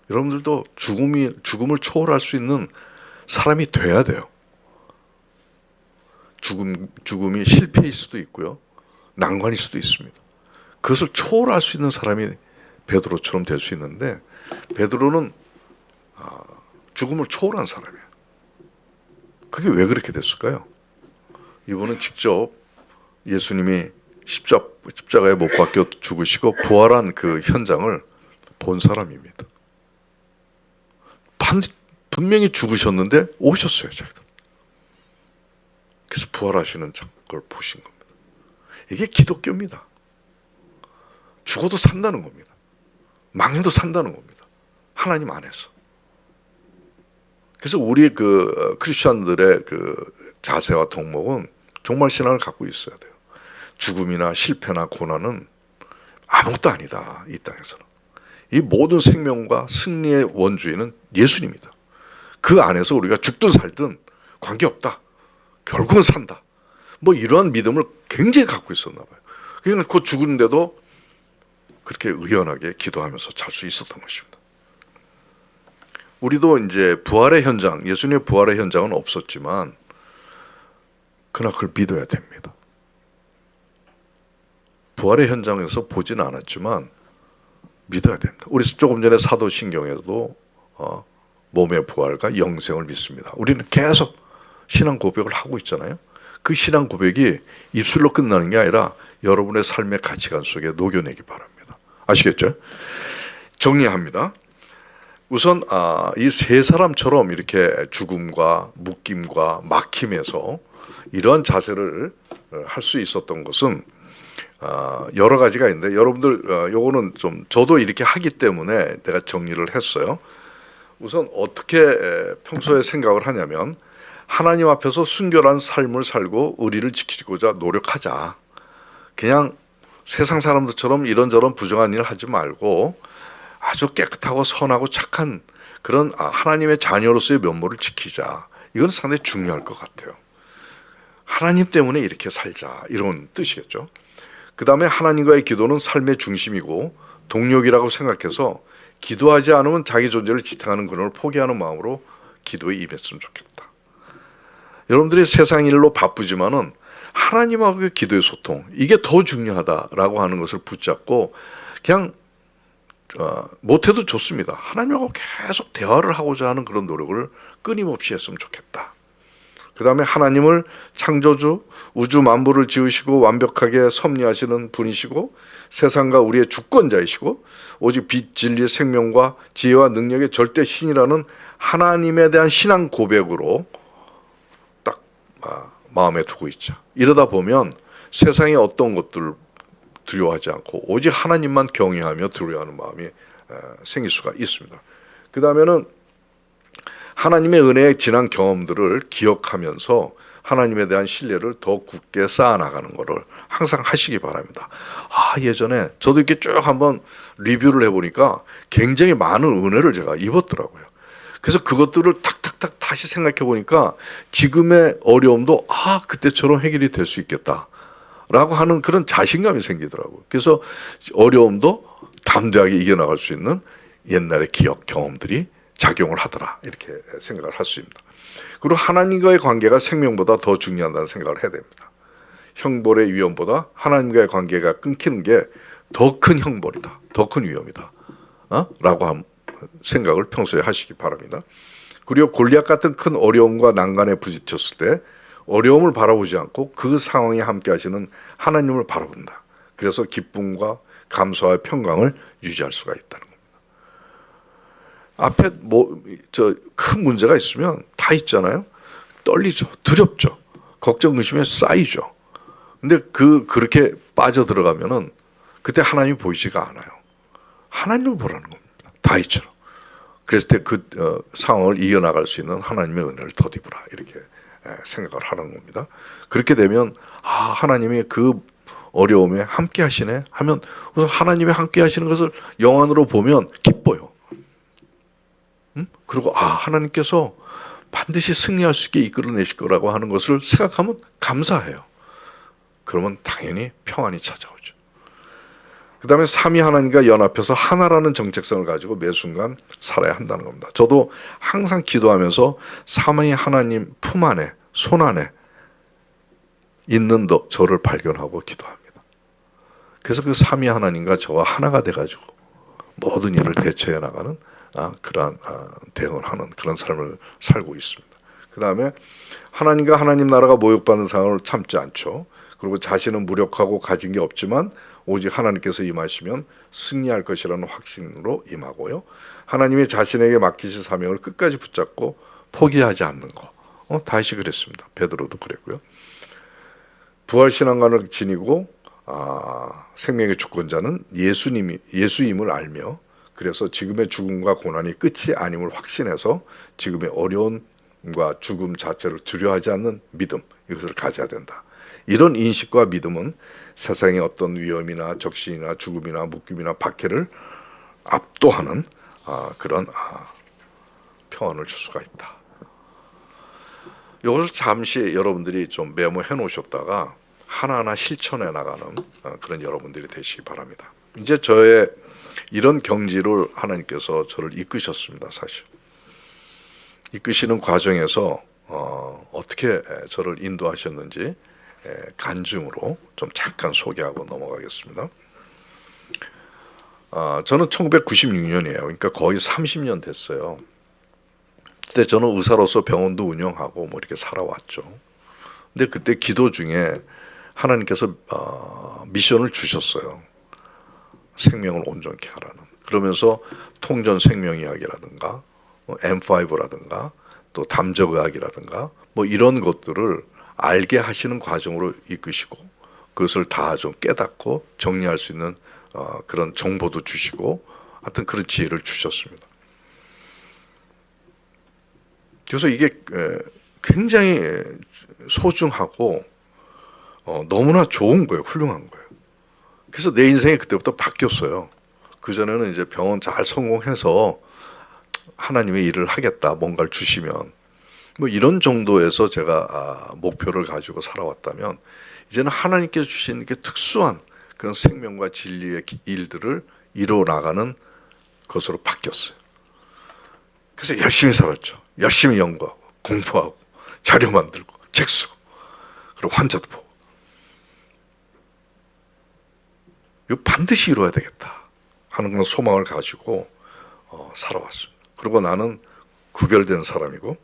여러분들도 죽음을 초월할 수 있는 사람이 돼야 돼요. 죽음이 실패일 수도 있고요. 난관일 수도 있습니다. 그것을 초월할 수 있는 사람이 베드로처럼 될 수 있는데 베드로는 죽음을 초월한 사람이에요. 그게 왜 그렇게 됐을까요? 이분은 직접 예수님이 십자가에 못 박혀 죽으시고 부활한 그 현장을 본 사람입니다. 분명히 죽으셨는데 오셨어요, 자기들. 그래서 부활하시는 걸 보신 겁니다. 이게 기독교입니다. 죽어도 산다는 겁니다. 망해도 산다는 겁니다. 하나님 안에서. 그래서 우리 그 크리스천들의 그 자세와 덕목은 정말 신앙을 갖고 있어야 돼요. 죽음이나 실패나 고난은 아무것도 아니다, 이 땅에서는. 이 모든 생명과 승리의 원주인은 예수님이다. 그 안에서 우리가 죽든 살든 관계없다. 결국은 산다. 뭐 이러한 믿음을 굉장히 갖고 있었나 봐요. 그러니까 그 죽는데도 그렇게 의연하게 기도하면서 잘 수 있었던 것입니다. 우리도 이제 부활의 현장, 예수님의 부활의 현장은 없었지만 그러나 그걸 믿어야 됩니다. 부활의 현장에서 보지는 않았지만 믿어야 됩니다. 우리 조금 전에 사도신경에도 몸의 부활과 영생을 믿습니다. 우리는 계속 신앙 고백을 하고 있잖아요. 그 신앙 고백이 입술로 끝나는 게 아니라 여러분의 삶의 가치관 속에 녹여내기 바랍니다. 아시겠죠? 정리합니다. 우선 이 세 사람처럼 이렇게 죽음과 묶임과 막힘에서 이러한 자세를 할 수 있었던 것은 여러 가지가 있는데 여러분들 요거는 좀 저도 이렇게 하기 때문에 내가 정리를 했어요. 우선 어떻게 평소에 생각을 하냐면 하나님 앞에서 순결한 삶을 살고 의리를 지키고자 노력하자. 그냥 세상 사람들처럼 이런저런 부정한 일을 하지 말고 아주 깨끗하고 선하고 착한 그런 하나님의 자녀로서의 면모를 지키자. 이건 상당히 중요할 것 같아요. 하나님 때문에 이렇게 살자. 이런 뜻이겠죠. 그 다음에 하나님과의 기도는 삶의 중심이고 동력이라고 생각해서 기도하지 않으면 자기 존재를 지탱하는 그런 걸 포기하는 마음으로 기도에 임했으면 좋겠다. 여러분들이 세상 일로 바쁘지만은 하나님하고의 기도의 소통, 이게 더 중요하다라고 하는 것을 붙잡고 그냥 못해도 좋습니다. 하나님하고 계속 대화를 하고자 하는 그런 노력을 끊임없이 했으면 좋겠다. 그 다음에 하나님을 창조주, 우주 만물을 지으시고 완벽하게 섭리하시는 분이시고 세상과 우리의 주권자이시고 오직 빛, 진리, 생명과 지혜와 능력의 절대 신이라는 하나님에 대한 신앙 고백으로 딱 마음에 두고 있자. 이러다 보면 세상의 어떤 것들을 두려워하지 않고 오직 하나님만 경외하며 두려워하는 마음이 생길 수가 있습니다. 그 다음에는 하나님의 은혜의 지난 경험들을 기억하면서 하나님에 대한 신뢰를 더 굳게 쌓아나가는 것을 항상 하시기 바랍니다. 예전에 저도 이렇게 쭉 한번 리뷰를 해보니까 굉장히 많은 은혜를 제가 입었더라고요. 그래서 그것들을 탁탁탁 다시 생각해 보니까 지금의 어려움도 그때처럼 해결이 될 수 있겠다 라고 하는 그런 자신감이 생기더라고요. 그래서 어려움도 담대하게 이겨나갈 수 있는 옛날의 기억 경험들이 작용을 하더라 이렇게 생각을 할 수 있습니다. 그리고 하나님과의 관계가 생명보다 더 중요하다는 생각을 해야 됩니다. 형벌의 위험보다 하나님과의 관계가 끊기는 게 더 큰 형벌이다, 더 큰 위험이다 라고 생각을 평소에 하시기 바랍니다. 그리고 골리앗 같은 큰 어려움과 난간에 부딪혔을 때 어려움을 바라보지 않고 그 상황에 함께 하시는 하나님을 바라본다. 그래서 기쁨과 감사와 평강을 유지할 수가 있다는 겁니다. 앞에 큰 문제가 있으면 다 있잖아요. 떨리죠. 두렵죠. 걱정, 의심에 쌓이죠. 근데 그렇게 빠져들어가면은 그때 하나님이 보이지가 않아요. 하나님을 보라는 겁니다. 다윗처럼. 그랬을 때 그 상황을 이겨나갈 수 있는 하나님의 은혜를 덧입으라. 이렇게 생각을 하는 겁니다. 그렇게 되면 하나님이 그 어려움에 함께 하시네 하면 우선 하나님이 함께 하시는 것을 영안으로 보면 기뻐요. 그리고 하나님께서 반드시 승리할 수 있게 이끌어내실 거라고 하는 것을 생각하면 감사해요. 그러면 당연히 평안이 찾아오죠. 그 다음에 삼위 하나님과 연합해서 하나라는 정체성을 가지고 매 순간 살아야 한다는 겁니다. 저도 항상 기도하면서 삼위 하나님 품 안에, 손 안에 있는 저를 발견하고 기도합니다. 그래서 그 삼위 하나님과 저와 하나가 돼가지고 모든 일을 대처해 나가는 그러한 대응을 하는 그런 삶을 살고 있습니다. 그 다음에 하나님과 하나님 나라가 모욕받는 상황을 참지 않죠. 그리고 자신은 무력하고 가진 게 없지만 오직 하나님께서 임하시면 승리할 것이라는 확신으로 임하고요. 하나님이 자신에게 맡기신 사명을 끝까지 붙잡고 포기하지 않는 거. 다윗이 그랬습니다. 베드로도 그랬고요. 부활신앙관을 지니고 생명의 주권자는 예수임을 알며 그래서 지금의 죽음과 고난이 끝이 아님을 확신해서 지금의 어려움과 죽음 자체를 두려워하지 않는 믿음, 이것을 가져야 된다. 이런 인식과 믿음은 세상의 어떤 위험이나 적신이나 죽음이나 묶임이나 박해를 압도하는 그런 평안을 줄 수가 있다. 이것을 잠시 여러분들이 좀 메모해 놓으셨다가 하나하나 실천해 나가는 그런 여러분들이 되시기 바랍니다. 이제 저의 이런 경지를 하나님께서 저를 이끄셨습니다. 사실 이끄시는 과정에서 어떻게 저를 인도하셨는지 간증으로 좀 잠깐 소개하고 넘어가겠습니다. 저는 1996년이에요. 그러니까 거의 30년 됐어요. 그때 저는 의사로서 병원도 운영하고 뭐 이렇게 살아왔죠. 근데 그때 기도 중에 하나님께서 미션을 주셨어요. 생명을 온전케 하라는. 그러면서 통전 생명의학이라든가 M5라든가 또 담적의학이라든가 뭐 이런 것들을 알게 하시는 과정으로 이끄시고 그것을 다 좀 깨닫고 정리할 수 있는 그런 정보도 주시고 하여튼 그런 지혜를 주셨습니다. 그래서 이게 굉장히 소중하고 너무나 좋은 거예요. 훌륭한 거예요. 그래서 내 인생이 그때부터 바뀌었어요. 그전에는 이제 병원 잘 성공해서 하나님의 일을 하겠다, 뭔가를 주시면 뭐 이런 정도에서 제가 목표를 가지고 살아왔다면 이제는 하나님께서 주신 이렇게 특수한 그런 생명과 진리의 일들을 이루어 나가는 것으로 바뀌었어요. 그래서 열심히 살았죠. 열심히 연구하고 공부하고 자료 만들고 책 쓰고 그리고 환자도 보고 이거 반드시 이루어야 되겠다 하는 그런 소망을 가지고 살아왔습니다. 그리고 나는 구별된 사람이고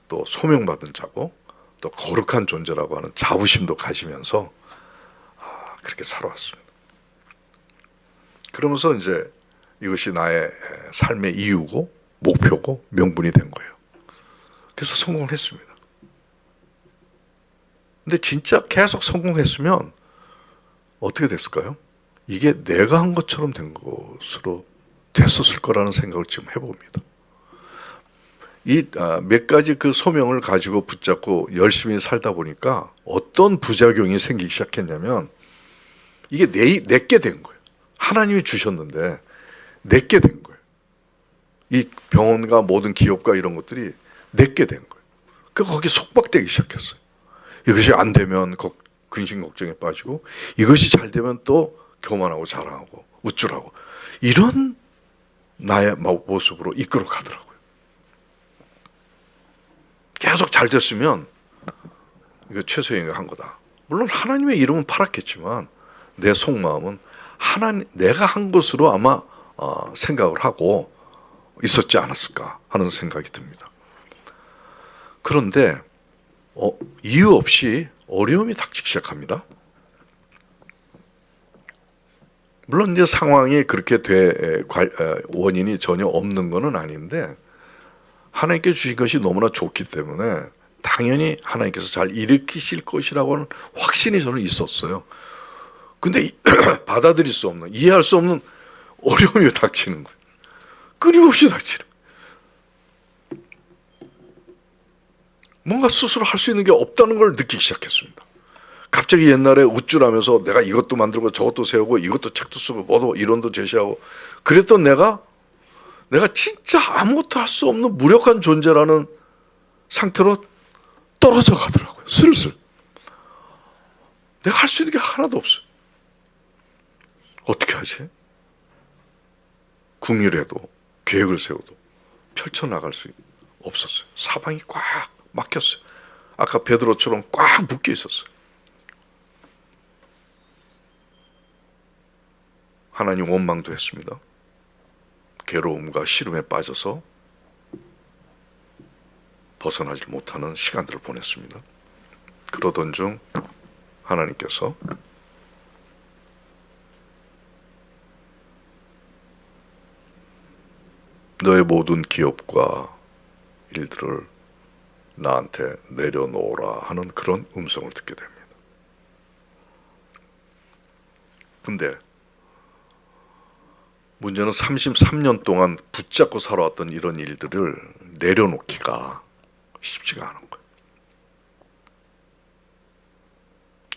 또 소명받은 자고 또 거룩한 존재라고 하는 자부심도 가지면서 그렇게 살아왔습니다. 그러면서 이제 이것이 나의 삶의 이유고 목표고 명분이 된 거예요. 그래서 성공을 했습니다. 근데 진짜 계속 성공했으면 어떻게 됐을까요? 이게 내가 한 것처럼 된 것으로 됐었을 거라는 생각을 지금 해봅니다. 이 몇 가지 그 소명을 가지고 붙잡고 열심히 살다 보니까 어떤 부작용이 생기기 시작했냐면 이게 내게 된 거예요. 하나님이 주셨는데 내게 된 거예요. 이 병원과 모든 기업과 이런 것들이 내게 된 거예요. 거기 속박되기 시작했어요. 이것이 안 되면 근심 걱정에 빠지고 이것이 잘 되면 또 교만하고 자랑하고 우쭐하고 이런 나의 모습으로 이끌어 가더라고요. 계속 잘 됐으면 이거 최소영이가 한 거다. 물론 하나님의 이름은 팔았겠지만 내 속마음은 내가 한 것으로 아마 생각을 하고 있었지 않았을까 하는 생각이 듭니다. 그런데 이유 없이 어려움이 닥치기 시작합니다. 물론 이제 상황이 그렇게 원인이 전혀 없는 것은 아닌데 하나님께 주신 것이 너무나 좋기 때문에 당연히 하나님께서 잘 일으키실 것이라고 하는 확신이 저는 있었어요. 근데 받아들일 수 없는, 이해할 수 없는 어려움이 닥치는 거예요. 끊임없이 닥치는 거예요. 뭔가 스스로 할 수 있는 게 없다는 걸 느끼기 시작했습니다. 갑자기 옛날에 우쭐하면서 내가 이것도 만들고 저것도 세우고 이것도 책도 쓰고 뭐도 이론도 제시하고 그랬던 내가 진짜 아무것도 할 수 없는 무력한 존재라는 상태로 떨어져 가더라고요. 슬슬. 내가 할 수 있는 게 하나도 없어요. 어떻게 하지? 궁리해도 계획을 세워도 펼쳐나갈 수 없었어요. 사방이 꽉 막혔어요. 아까 베드로처럼 꽉 묶여 있었어요. 하나님 원망도 했습니다. 괴로움과 시름에 빠져서 벗어나지 못하는 시간들을 보냈습니다. 그러던 중 하나님께서 너의 모든 기업과 일들을 나한테 내려놓으라 하는 그런 음성을 듣게 됩니다. 근데 문제는 33년 동안 붙잡고 살아왔던 이런 일들을 내려놓기가 쉽지가 않은 거예요.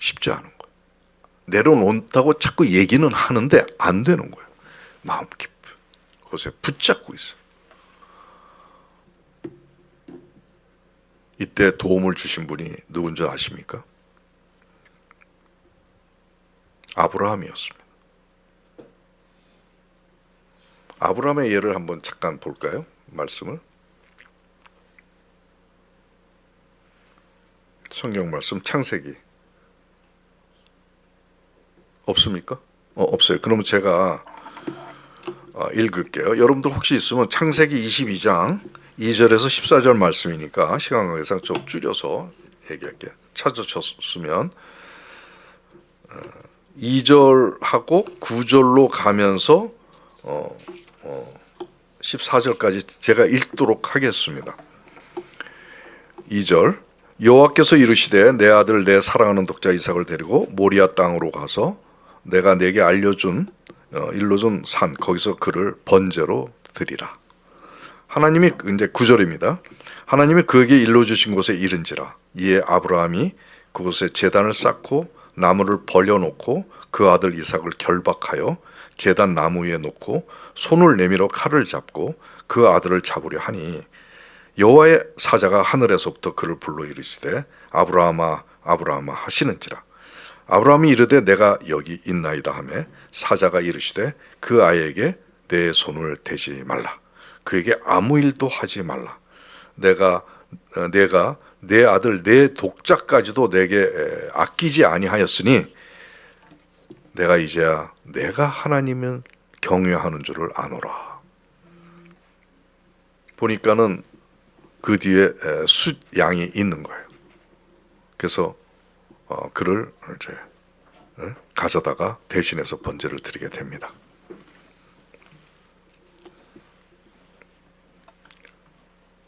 쉽지 않은 거예요. 내려놓는다고 자꾸 얘기는 하는데 안 되는 거예요. 마음 깊은 곳에 붙잡고 있어요. 이때 도움을 주신 분이 누군지 아십니까? 아브라함이었습니다. 아브라함의 예를 한번 잠깐 볼까요? 말씀을. 성경 말씀 창세기 없습니까? 없어요. 그러면 제가 읽을게요. 여러분들 혹시 있으면 창세기 22장 2절에서 14절 말씀이니까 시간 관계상 좀 줄여서 얘기할게요. 찾으셨으면 2절하고 9절로 가면서 14절까지 제가 읽도록 하겠습니다. 2절 여호와께서 이르시되 내 아들 내 사랑하는 독자 이삭을 데리고 모리아 땅으로 가서 내가 내게 일러준 산 거기서 그를 번제로 드리라. 하나님이 이제 9절입니다. 하나님이 그에게 일러주신 곳에 이른지라. 이에 아브라함이 그곳에 제단을 쌓고 나무를 벌려놓고 그 아들 이삭을 결박하여 제단 나무 위에 놓고 손을 내밀어 칼을 잡고 그 아들을 잡으려 하니 여호와의 사자가 하늘에서부터 그를 불러 이르시되 아브라함아 아브라함아 하시는지라. 아브라함이 이르되 내가 여기 있나이다 하매 사자가 이르시되 그 아이에게 내 손을 대지 말라. 그에게 아무 일도 하지 말라. 내가 내 아들 내 독자까지도 내게 아끼지 아니하였으니 내가 이제야 내가 하나님을 경외하는 줄을 아노라. 보니까는 그 뒤에 숫 양이 있는 거예요. 그래서 그를 이제 가져다가 대신해서 번제를 드리게 됩니다.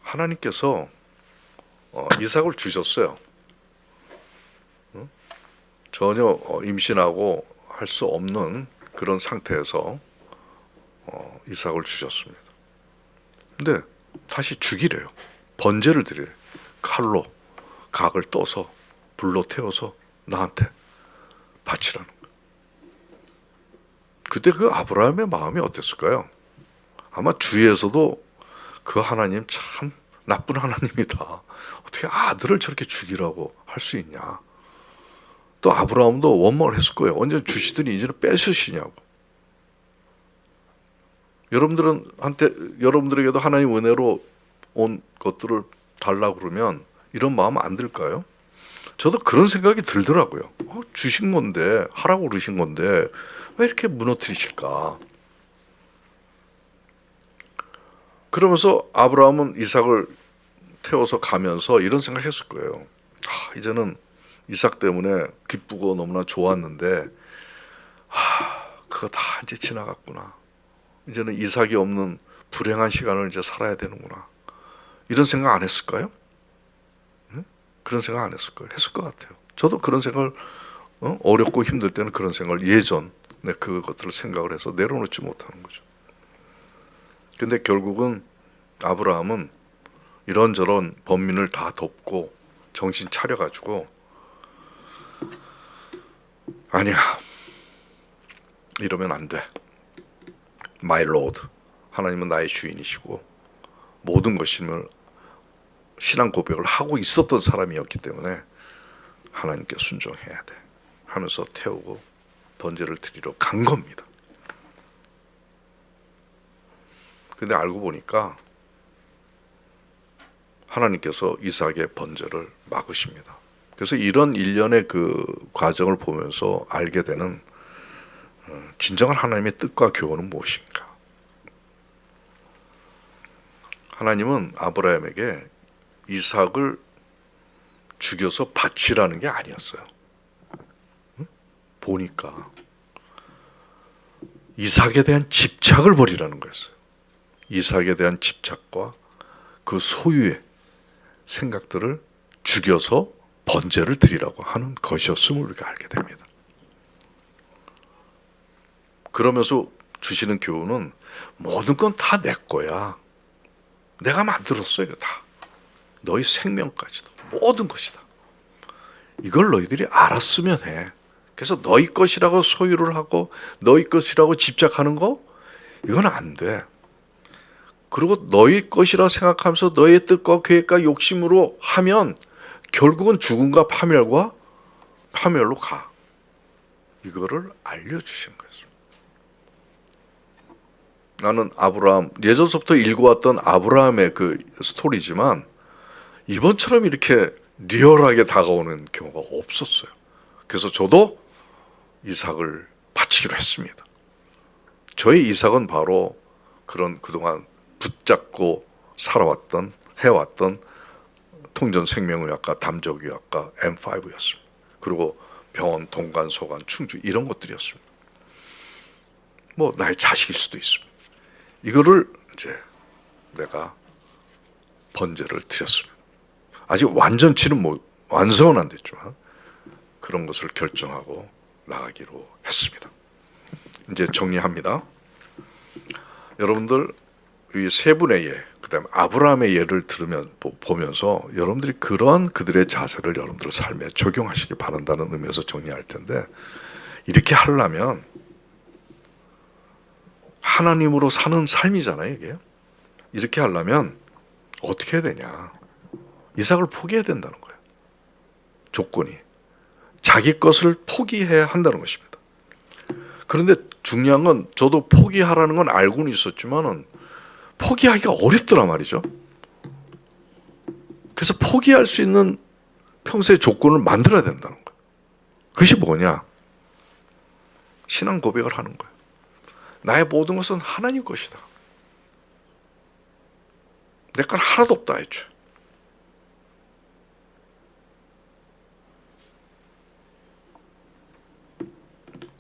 하나님께서 이삭을 주셨어요. 전혀 임신하고 할 수 없는 그런 상태에서 이삭을 주셨습니다. 근데 다시 죽이래요. 번제를 드리래요. 칼로 각을 떠서 불로 태워서 나한테 바치라는 거예요. 그때 그 아브라함의 마음이 어땠을까요? 아마 주위에서도 그 하나님 참 나쁜 하나님이다. 어떻게 아들을 저렇게 죽이라고 할 수 있냐. 또 아브라함도 원망을 했을 거예요. 언제 주시더니 이제는 뺏으시냐고. 여러분들에게도 하나님 은혜로 온 것들을 달라고 그러면 이런 마음 안 들까요? 저도 그런 생각이 들더라고요. 주신 건데, 하라고 그러신 건데 왜 이렇게 무너뜨리실까? 그러면서 아브라함은 이삭을 태워서 가면서 이런 생각했을 거예요. 이제는 이삭 때문에 기쁘고 너무나 좋았는데 그거 다 이제 지나갔구나. 이제는 이삭이 없는 불행한 시간을 이제 살아야 되는구나. 이런 생각 안 했을까요? 그런 생각 안 했을 거예요. 했을 것 같아요. 저도 그런 생각을 어렵고 힘들 때는 그런 생각을 예전에 그것들을 생각을 해서 내려놓지 못하는 거죠. 근데 결국은 아브라함은 이런저런 범민을 다 돕고 정신 차려가지고 아니야, 이러면 안 돼. My Lord, 하나님은 나의 주인이시고 모든 것임을 신앙 고백을 하고 있었던 사람이었기 때문에 하나님께 순종해야 돼 하면서 태우고 번제를 드리러 간 겁니다. 근데 알고 보니까 하나님께서 이삭의 번제를 막으십니다. 그래서 이런 일련의 그 과정을 보면서 알게 되는 진정한 하나님의 뜻과 교훈은 무엇인가? 하나님은 아브라함에게 이삭을 죽여서 바치라는 게 아니었어요. 응? 보니까 이삭에 대한 집착을 버리라는 거였어요. 이삭에 대한 집착과 그 소유의 생각들을 죽여서 번제를 드리라고 하는 것이었음을 우리가 알게 됩니다. 그러면서 주시는 교훈은 모든 건 다 내 거야. 내가 만들었어. 이거 다. 너희 생명까지도 모든 것이다. 이걸 너희들이 알았으면 해. 그래서 너희 것이라고 소유를 하고 너희 것이라고 집착하는 거 이건 안 돼. 그리고 너희 것이라 생각하면서 너의 뜻과 계획과 욕심으로 하면 결국은 죽음과 파멸로 가. 이거를 알려주신 거예요. 나는 아브라함, 예전서부터 읽어왔던 아브라함의 그 스토리지만 이번처럼 이렇게 리얼하게 다가오는 경우가 없었어요. 그래서 저도 이삭을 바치기로 했습니다. 저의 이삭은 바로 그런 그동안 붙잡고 살아왔던, 해왔던 통전생명의학과, 담적의학과, M5였습니다. 그리고 병원, 동간, 소관, 충주 이런 것들이었습니다. 뭐 나의 자식일 수도 있습니다. 이거를 이제 내가 번제를 드렸습니다. 아직 완전치는 완성은 안 됐지만 그런 것을 결정하고 나가기로 했습니다. 이제 정리합니다. 여러분들 이 세 분의 예, 그다음에 아브라함의 예를 보면서 여러분들이 그러한 그들의 자세를 여러분들 삶에 적용하시기 바란다는 의미에서 정리할 텐데, 이렇게 하려면 하나님으로 사는 삶이잖아요, 이게. 이렇게 하려면 어떻게 해야 되냐? 이삭을 포기해야 된다는 거예요. 조건이. 자기 것을 포기해야 한다는 것입니다. 그런데 중요한 건 저도 포기하라는 건 알고는 있었지만은 포기하기가 어렵더란 말이죠. 그래서 포기할 수 있는 평소의 조건을 만들어야 된다는 거예요. 그것이 뭐냐? 신앙 고백을 하는 거예요. 나의 모든 것은 하나님 것이다. 내 건 하나도 없다 했죠.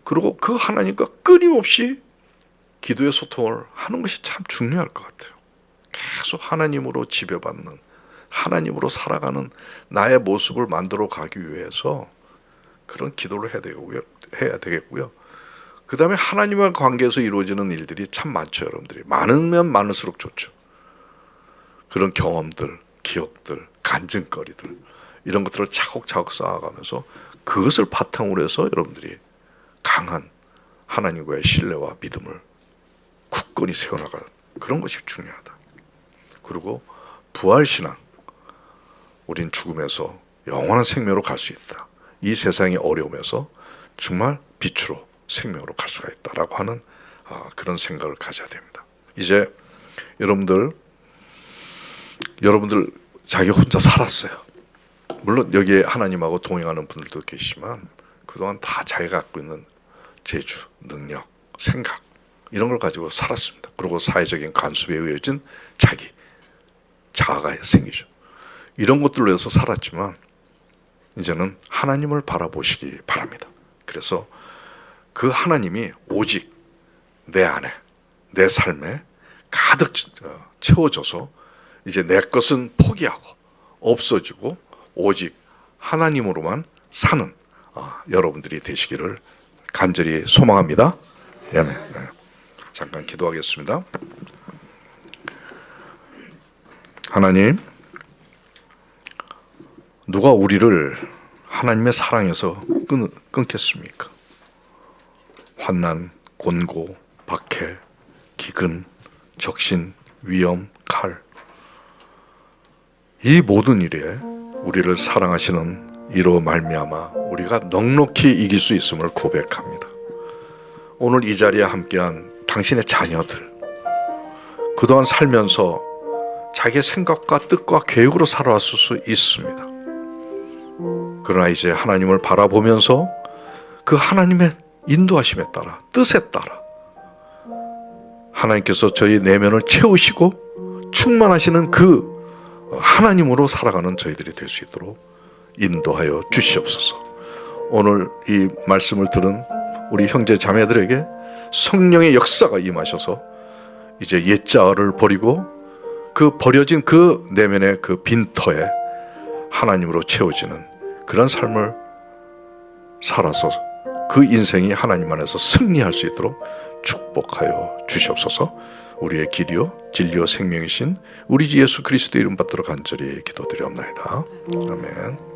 그리고 그 하나님과 끊임없이 기도의 소통을 하는 것이 참 중요할 것 같아요. 계속 하나님으로 지배받는, 하나님으로 살아가는 나의 모습을 만들어 가기 위해서 그런 기도를 해야 되겠고요. 그 다음에 하나님과 관계에서 이루어지는 일들이 참 많죠, 여러분들이. 많으면 많을수록 좋죠. 그런 경험들, 기억들, 간증거리들, 이런 것들을 차곡차곡 쌓아가면서 그것을 바탕으로 해서 여러분들이 강한 하나님과의 신뢰와 믿음을 굳건히 세워나가는 그런 것이 중요하다. 그리고 부활신앙, 우린 죽음에서 영원한 생명으로 갈 수 있다. 이 세상의 어려움에서 정말 빛으로 생명으로 갈 수가 있다라고 하는 그런 생각을 가져야 됩니다. 이제 여러분들 자기 혼자 살았어요. 물론 여기에 하나님하고 동행하는 분들도 계시지만 그동안 다 자기가 갖고 있는 재주, 능력, 생각 이런 걸 가지고 살았습니다. 그리고 사회적인 간섭에 의해진 자아가 생기죠. 이런 것들로 해서 살았지만 이제는 하나님을 바라보시기 바랍니다. 그래서 그 하나님이 오직 내 안에, 내 삶에 가득 채워져서 이제 내 것은 포기하고 없어지고 오직 하나님으로만 사는 여러분들이 되시기를 간절히 소망합니다. 아멘. 잠깐 기도하겠습니다. 하나님, 누가 우리를 하나님의 사랑에서 끊겠습니까? 환난, 곤고, 박해, 기근, 적신, 위험, 칼, 이 모든 일에 우리를 사랑하시는 이로 말미암아 우리가 넉넉히 이길 수 있음을 고백합니다. 오늘 이 자리에 함께한 당신의 자녀들, 그동안 살면서 자기의 생각과 뜻과 계획으로 살아왔을 수 있습니다. 그러나 이제 하나님을 바라보면서 그 하나님의 인도하심에 따라, 뜻에 따라 하나님께서 저희 내면을 채우시고 충만하시는 그 하나님으로 살아가는 저희들이 될 수 있도록 인도하여 주시옵소서. 오늘 이 말씀을 들은 우리 형제 자매들에게 성령의 역사가 임하셔서 이제 옛자를 버리고 그 버려진 그 내면의 그 빈터에 하나님으로 채워지는 그런 삶을 살아서 그 인생이 하나님 안에서 승리할 수 있도록 축복하여 주시옵소서. 우리의 길이요 진리요 생명이신 우리 주 예수 그리스도의 이름 받들어 간절히 기도드리옵나이다. 아멘.